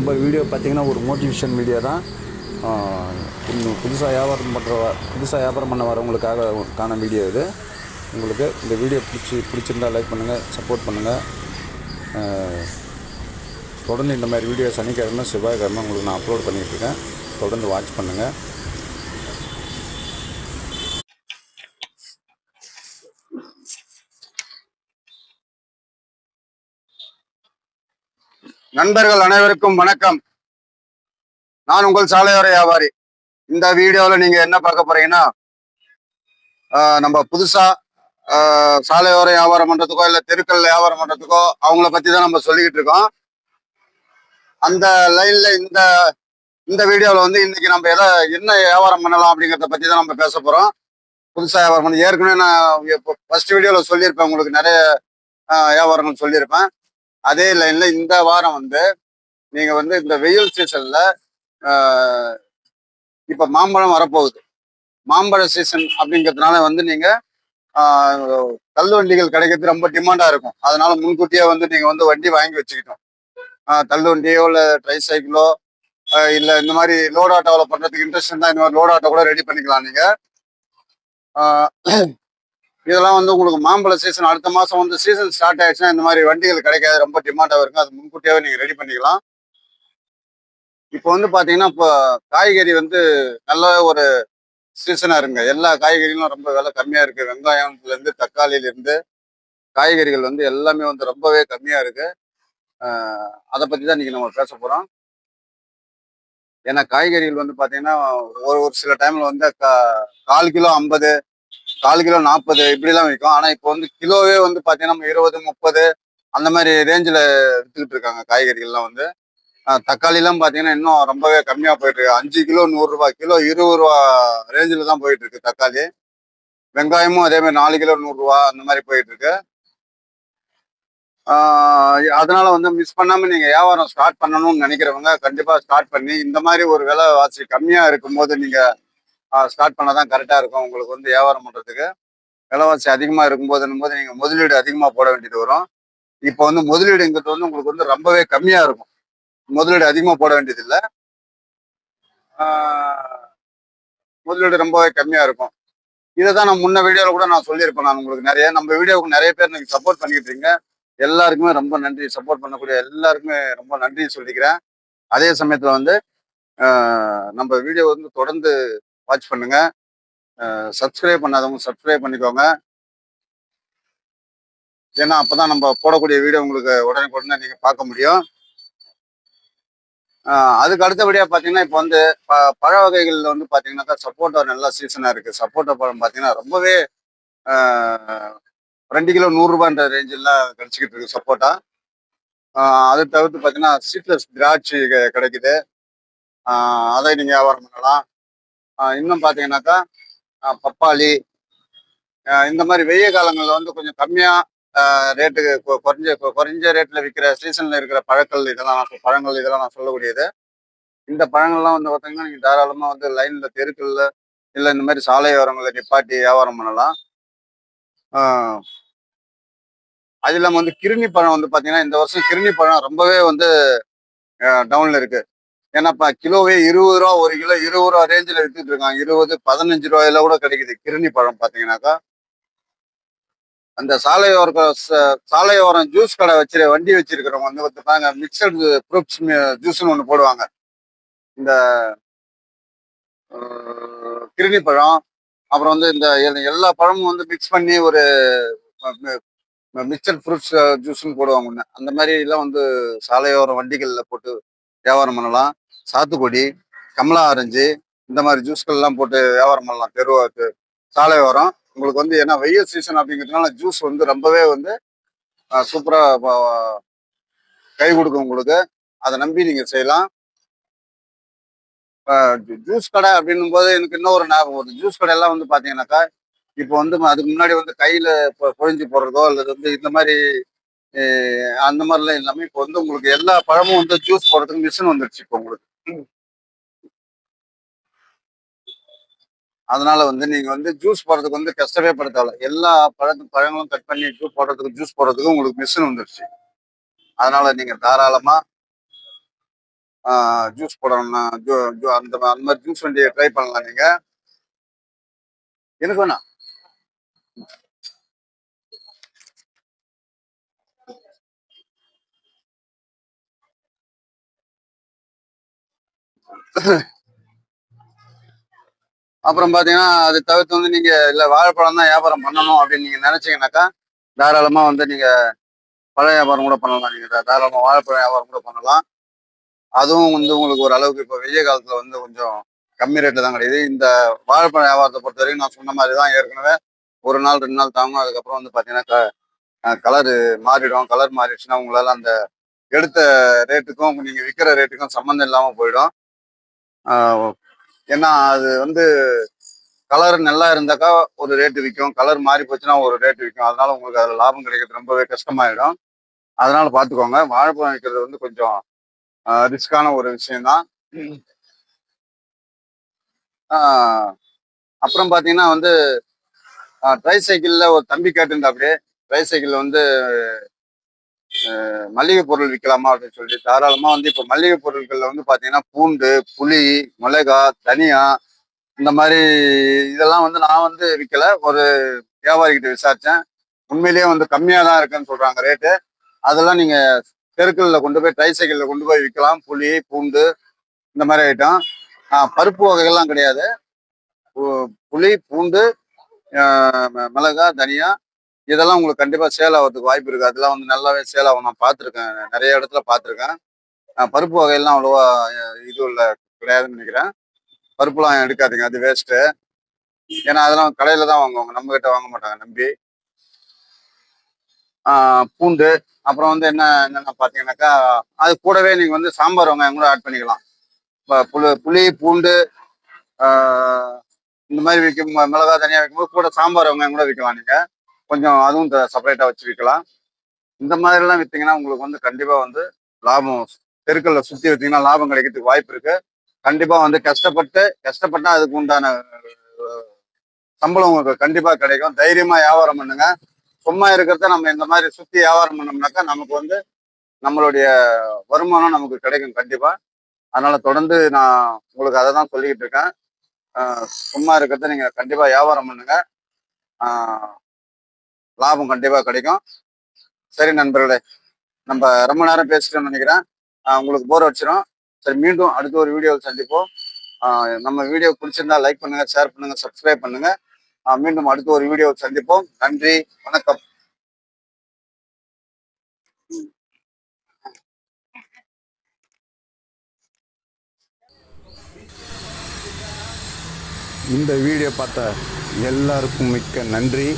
நம்ம வீடியோ பார்த்திங்கன்னா ஒரு மோட்டிவேஷன் வீடியோ தான். இன்னும் புதுசாக வியாபாரம் பண்ண வரவங்களுக்கான வீடியோ இது. உங்களுக்கு இந்த வீடியோ பிடிச்சிருந்தால் லைக் பண்ணுங்கள், சப்போர்ட் பண்ணுங்கள். தொடர்ந்து இந்த மாதிரி வீடியோ சனிக்கிழமை செவ்வாய்க்கிழமை உங்களுக்கு நான் அப்லோட் பண்ணிகிட்ருக்கேன். தொடர்ந்து வாட்ச் பண்ணுங்கள். நண்பர்கள் அனைவருக்கும் வணக்கம். நான் உங்கள் சாலையோர வியாபாரி. இந்த வீடியோவில் நீங்க என்ன பார்க்க போறீங்கன்னா, நம்ம புதுசா சாலையோர வியாபாரம் பண்றதுக்கோ இல்ல தெருக்கள் வியாபாரம் பண்றதுக்கோ அவங்கள பத்தி தான் நம்ம சொல்லிக்கிட்டு இருக்கோம். அந்த லைன்ல இந்த வீடியோவில் வந்து இன்னைக்கு நம்ம என்ன வியாபாரம் பண்ணலாம் அப்படிங்கிறத பத்தி தான் நம்ம பேச போறோம். புதுசா வியாபாரம் பண்ண ஏற்கனவே நான் ஃபர்ஸ்ட் வீடியோவில் சொல்லியிருப்பேன், உங்களுக்கு நிறைய வியாபாரங்கள் சொல்லியிருப்பேன். அதே லைன்ல இந்த வாரம் வந்து நீங்க வந்து இந்த வெயில் சீசன்ல இப்ப மாம்பழம் வரப்போகுது. மாம்பழ சீசன் அப்படிங்கிறதுனால வந்து நீங்க தள்ளுவண்டிகள் கிடைக்கிறது ரொம்ப டிமாண்டா இருக்கும். அதனால முன்கூட்டியே வந்து நீங்க வந்து வண்டி வாங்கி வச்சுக்கிட்டோம். தள்ளுவண்டியோ இல்ல ட்ரை சைக்கிளோ இல்ல இந்த மாதிரி லோட் ஆட்டோவில் பண்றதுக்கு இன்ட்ரெஸ்ட் இருந்தா இந்த மாதிரி லோட் ஆட்டோ கூட ரெடி பண்ணிக்கலாம் நீங்க. இதெல்லாம் வந்து உங்களுக்கு மாம்பழ சீசன் அடுத்த மாசம் வந்து சீசன் ஸ்டார்ட் ஆயிடுச்சுன்னா இந்த மாதிரி வண்டிகள் கிடைக்காது, ரொம்ப டிமாண்டா இருக்கும். அது முன்கூட்டியாவே நீங்க ரெடி பண்ணிக்கலாம். இப்போ வந்து பாத்தீங்கன்னா இப்போ காய்கறி வந்து நல்ல ஒரு சீசனா இருங்க. எல்லா காய்கறிகளும் ரொம்ப விலை கம்மியா இருக்கு. வெங்காயம்ல இருந்து தக்காளியில இருந்து காய்கறிகள் வந்து எல்லாமே வந்து ரொம்பவே கம்மியா இருக்கு. அதை பத்தி தான் இன்னைக்கு நம்ம பேச போறோம். ஏன்னா காய்கறிகள் வந்து பாத்தீங்கன்னா ஒரு சில டைம்ல வந்து 1/4 கிலோ 50, 1/4 கிலோ 40 இப்படிலாம் விற்கும். ஆனா இப்போ வந்து கிலோவே வந்து பாத்தீங்கன்னா 20, 30 அந்த மாதிரி ரேஞ்சில் வித்துக்கிட்டு இருக்காங்க காய்கறிகள்லாம் வந்து. தக்காளி எல்லாம் பாத்தீங்கன்னா இன்னும் ரொம்பவே கம்மியா போயிட்டு இருக்கு. 5 கிலோ 100 ரூபாய், கிலோ 20 ரூபா ரேஞ்சில் தான் போயிட்டு இருக்கு தக்காளி. வெங்காயமும் அதே மாதிரி 4 கிலோ 100 ரூபா அந்த மாதிரி போயிட்டு இருக்கு. அதனால வந்து மிஸ் பண்ணாம நீங்க வியாபாரம் ஸ்டார்ட் பண்ணணும்னு நினைக்கிறவங்க கண்டிப்பா ஸ்டார்ட் பண்ணி இந்த மாதிரி ஒரு விலைவாசி கம்மியா இருக்கும்போது நீங்க ஸ்டார்ட் பண்ணாதான் கரெக்டா இருக்கும். உங்களுக்கு வந்து வியாபாரம் பண்றதுக்கு விலைவாசி அதிகமா இருக்கும்போது நீங்க முதலீடு அதிகமா போட வேண்டியது வரும். இப்போ வந்து முதலீடுங்கிறது வந்து உங்களுக்கு வந்து ரொம்பவே கம்மியா இருக்கும். முதலீடு அதிகமா போட வேண்டியது இல்லை, முதலீடு ரொம்பவே கம்மியா இருக்கும். இதை தான் நான் முன்ன வீடியோல கூட நான் சொல்லியிருப்பேன். நான் உங்களுக்கு நம்ம வீடியோவுக்கு நிறைய பேர் நீங்க சப்போர்ட் பண்ணிக்கிட்டு இருக்கீங்க. எல்லாருக்குமே ரொம்ப நன்றி. சப்போர்ட் பண்ணக்கூடிய எல்லாருக்குமே ரொம்ப நன்றி சொல்லிக்கிறேன். அதே சமயத்துல வந்து நம்ம வீடியோ வந்து தொடர்ந்து வாட்ச் பண்ணுங்க. சப்ஸ்கிரைப் பண்ணாதவங்க சப்ஸ்கிரைப் பண்ணிக்கோங்க. ஏன்னா அப்பதான் நம்ம போடக்கூடிய வீடியோ உங்களுக்கு உடனே நீங்க பார்க்க முடியும். அதுக்கு அடுத்தபடியா பாத்தீங்கன்னா இப்போ வந்து பழ வகைகள்ல வந்து பாத்தீங்கன்னாக்கா சப்போட்டா நல்ல சீசனா இருக்கு. சப்போட்டா பழம் பாத்தீங்கன்னா ரொம்பவே 2 கிலோ 100 ரூபான்ற ரேஞ்சில் கிடைச்சிக்கிட்டு இருக்கு சப்போட்டா. அதை தவிர்த்து பாத்தீங்கன்னா சீட்லெஸ் திராட்சை கிடைக்குது. அதை நீங்க வியாபாரம் பண்ணலாம். இன்னும் பாத்தீங்கன்னாக்கா பப்பாளி, இந்த மாதிரி வெய்ய காலங்களில் வந்து கொஞ்சம் கம்மியா ரேட்டுக்கு குறைஞ்ச ரேட்ல விற்கிற சீசன்ல இருக்கிற பழங்கள் இதெல்லாம் நான் சொல்லக்கூடியது. இந்த பழங்கள்லாம் வந்து பார்த்தீங்கன்னா நீங்க தாராளமா வந்து லைன்ல தெருக்கள்ல இல்லை இந்த மாதிரி சாலையோரங்களை நிப்பாட்டி வியாபாரம் பண்ணலாம். அது இல்லாமல் வந்து கிருணி பழம் வந்து பார்த்தீங்கன்னா இந்த வருஷம் கிருணி பழம் ரொம்பவே வந்து டவுன்ல இருக்கு. ஏன்னா கிலோவே 20 ரூபா, 1 கிலோ 20 ரூபா ரேஞ்சில் வித்துட்டு இருக்காங்க. 20, 15 ரூபாயில கூட கிடைக்குது கிருணி பழம் பார்த்தீங்கன்னாக்கா. அந்த சாலையோரம் ஜூஸ் கடை வண்டி வச்சிருக்கிறவங்க வந்து பார்த்துப்பாங்க, மிக்சடு ஃப்ரூட்ஸ் ஜூஸ்ன்னு ஒன்று போடுவாங்க. இந்த கிருணி பழம், அப்புறம் வந்து இந்த எல்லா பழமும் வந்து மிக்ஸ் பண்ணி ஒரு மிக்சர் ஃப்ரூட்ஸ் ஜூஸ்ன்னு போடுவாங்க. அந்த மாதிரி எல்லாம் வந்து சாலையோரம் வண்டிகளில் போட்டு வியாபாரம் பண்ணலாம். சாத்துக்குடி, கமலா ஆரஞ்சு இந்த மாதிரி ஜூஸ்கள்லாம் போட்டு வியாபாரம் பண்ணலாம் சாலையோரம். உங்களுக்கு வந்து ஏன்னா வெயில் சீசன் அப்படிங்கிறதுனால ஜூஸ் வந்து ரொம்பவே வந்து சூப்பரா கை கொடுக்கும் உங்களுக்கு. அதை நம்பி நீங்க செய்யலாம். ஜூஸ் கடை அப்படின்னும் போது எனக்கு இன்னொரு ஞாபகம் வருது. ஜூஸ் கடையெல்லாம் வந்து பாத்தீங்கன்னாக்கா இப்போ வந்து அதுக்கு முன்னாடி வந்து கையில பொழிஞ்சு போடுறதோ அல்லது வந்து இந்த மாதிரி அந்த மாதிரிலாம் இல்லாமல் இப்போ வந்து உங்களுக்கு எல்லா பழமும் வந்து ஜூஸ் போடுறதுக்கு மிஷின் வந்துருச்சு இப்போ உங்களுக்கு. அதனால வந்து நீங்க வந்து ஜூஸ் போடுறதுக்கு வந்து கஷ்டமே படுத்தால. எல்லா பழங்களும் கட் பண்ணி ஜூஸ் போடுறதுக்கு உங்களுக்கு மிஷின் வந்துருச்சு. அதனால நீங்க தாராளமா ஜூஸ் போடணும்னா அந்த மாதிரி ஜூஸ் வண்டியை ட்ரை பண்ணலாம் நீங்க. எனக்கு வேணாம். அப்புறம் பாத்தீங்கன்னா அது தவிர்த்து வந்து நீங்க இல்ல வாழைப்பழம் தான் வியாபாரம் பண்ணணும் அப்படின்னு நீங்க நினைச்சீங்கன்னாக்கா தாராளமா வந்து நீங்க பழ வியாபாரம் கூட பண்ணலாம். நீங்க தாராளமா வாழைப்பழ வியாபாரம் கூட பண்ணலாம். அதுவும் வந்து உங்களுக்கு ஒரு அளவுக்கு இப்போ வெய்ய காலத்துல வந்து கொஞ்சம் கம்மி ரேட்ல தான் கிடைக்குது. இந்த வாழைப்பழ வியாபாரத்தை பொறுத்த வரைக்கும் நான் சொன்ன மாதிரி தான் ஏற்கனவே 1 நாள் 2 நாள் தாங்கும். அதுக்கப்புறம் வந்து பாத்தீங்கன்னா கலர் மாறிடும். கலர் மாறிடுச்சுன்னா உங்களால அந்த எடுத்த ரேட்டுக்கும் நீங்க விற்கிற ரேட்டுக்கும் சம்மந்தம் இல்லாம போயிடும். ஆஹ் ஏன்னா அது வந்து கலர் நல்லா இருந்தாக்கா ஒரு ரேட்டு விற்கும், கலர் மாறி போச்சுன்னா ஒரு ரேட்டு விற்கும். அதனால உங்களுக்கு அதுல லாபம் கிடைக்கிறது ரொம்பவே கஷ்டமாயிடும். அதனால பாத்துக்கோங்க. வாழைப்பழம் விற்கிறது வந்து கொஞ்சம் ரிஸ்கான ஒரு விஷயம்தான். ஆஹ் அப்புறம் பாத்தீங்கன்னா வந்து ட்ரை சைக்கிள்ல ஒரு தம்பி கேட்டிருந்தா அப்படியே ட்ரை சைக்கிள் வந்து மளிகை பொருள் விற்கலாமா அப்படின்னு சொல்லி தாராளமா வந்து இப்போ மளிகை பொருட்கள்ல வந்து பாத்தீங்கன்னா பூண்டு, புளி, மிளகாய், தனியா இந்த மாதிரி இதெல்லாம் வந்து நான் வந்து விற்கல. ஒரு வியாபாரிகிட்ட விசாரிச்சேன். உண்மையிலேயே வந்து கம்மியா தான் இருக்குன்னு சொல்றாங்க ரேட்டு. அதெல்லாம் நீங்க தெருக்கல்ல கொண்டு போய் ட்ரை சைக்கிள்ல கொண்டு போய் விற்கலாம். புளி, பூண்டு இந்த மாதிரி ஐட்டம். பருப்பு வகைகள்லாம் கிடையாது. புளி, பூண்டு, மிளகாய், தனியா இதெல்லாம் உங்களுக்கு கண்டிப்பா சேல் ஆகிறதுக்கு வாய்ப்பு இருக்கு. அதெல்லாம் வந்து நல்லாவே சேல் ஆகும். நான் பார்த்துருக்கேன், நிறைய இடத்துல பார்த்துருக்கேன். பருப்பு வகையெல்லாம் அவ்வளோவா இது இல்லை, கிடையாதுன்னு நினைக்கிறேன். பருப்புலாம் எடுக்காதீங்க, அது வேஸ்ட்டு. ஏன்னா அதெல்லாம் கடையில தான் வாங்குவாங்க, நம்ம கிட்ட வாங்க மாட்டாங்க நம்பி. பூண்டு அப்புறம் வந்து என்னென்ன பார்த்தீங்கன்னாக்கா அது கூடவே நீங்கள் வந்து சாம்பார் வெங்காயம் கூட ஆட் பண்ணிக்கலாம். இப்போ புளி, பூண்டு இந்த மாதிரி விற்கும் மிளகா தனியாக வைக்கும்போது கூட சாம்பார் வெங்காயம் கூட விற்கலாம். நீங்கள் கொஞ்சம் அதுவும் செப்பரேட்டாக வச்சு விற்கலாம். இந்த மாதிரிலாம் விற்றீங்கன்னா உங்களுக்கு வந்து கண்டிப்பாக வந்து லாபம், தெருக்கல்ல சுற்றி விற்றீங்கன்னா லாபம் கிடைக்கிறதுக்கு வாய்ப்பு இருக்கு. கண்டிப்பாக வந்து கஷ்டப்பட்டா அதுக்கு உண்டான சம்பளம் உங்களுக்கு கண்டிப்பாக கிடைக்கும். தைரியமாக வியாபாரம் பண்ணுங்க. சும்மா இருக்கிறத நம்ம இந்த மாதிரி சுற்றி வியாபாரம் பண்ணோம்னாக்கா நமக்கு வந்து நம்மளுடைய வருமானம் நமக்கு கிடைக்கும் கண்டிப்பா. அதனால தொடர்ந்து நான் உங்களுக்கு அதை தான் சொல்லிக்கிட்டு இருக்கேன். சும்மா இருக்கிறத நீங்க கண்டிப்பா வியாபாரம் பண்ணுங்க. லாபம் கண்டிப்பா கிடைக்கும். சரி நண்பர்களே, நம்ம ரொம்ப நேரம் பேசிட்டோம்னு நினைக்கிறேன். உங்களுக்கு போர் வச்சிடும். சரி, மீண்டும் அடுத்த ஒரு வீடியோவில் சந்திப்போம். நம்ம வீடியோ பிடிச்சிருந்தா லைக் பண்ணுங்க, ஷேர் பண்ணுங்க, சப்ஸ்கிரைப் பண்ணுங்க. மீண்டும் அடுத்த ஒரு வீடியோவில் சந்திப்போம். நன்றி, வணக்கம். இந்த வீடியோ பார்த்த எல்லாருக்கும் மிக்க நன்றி.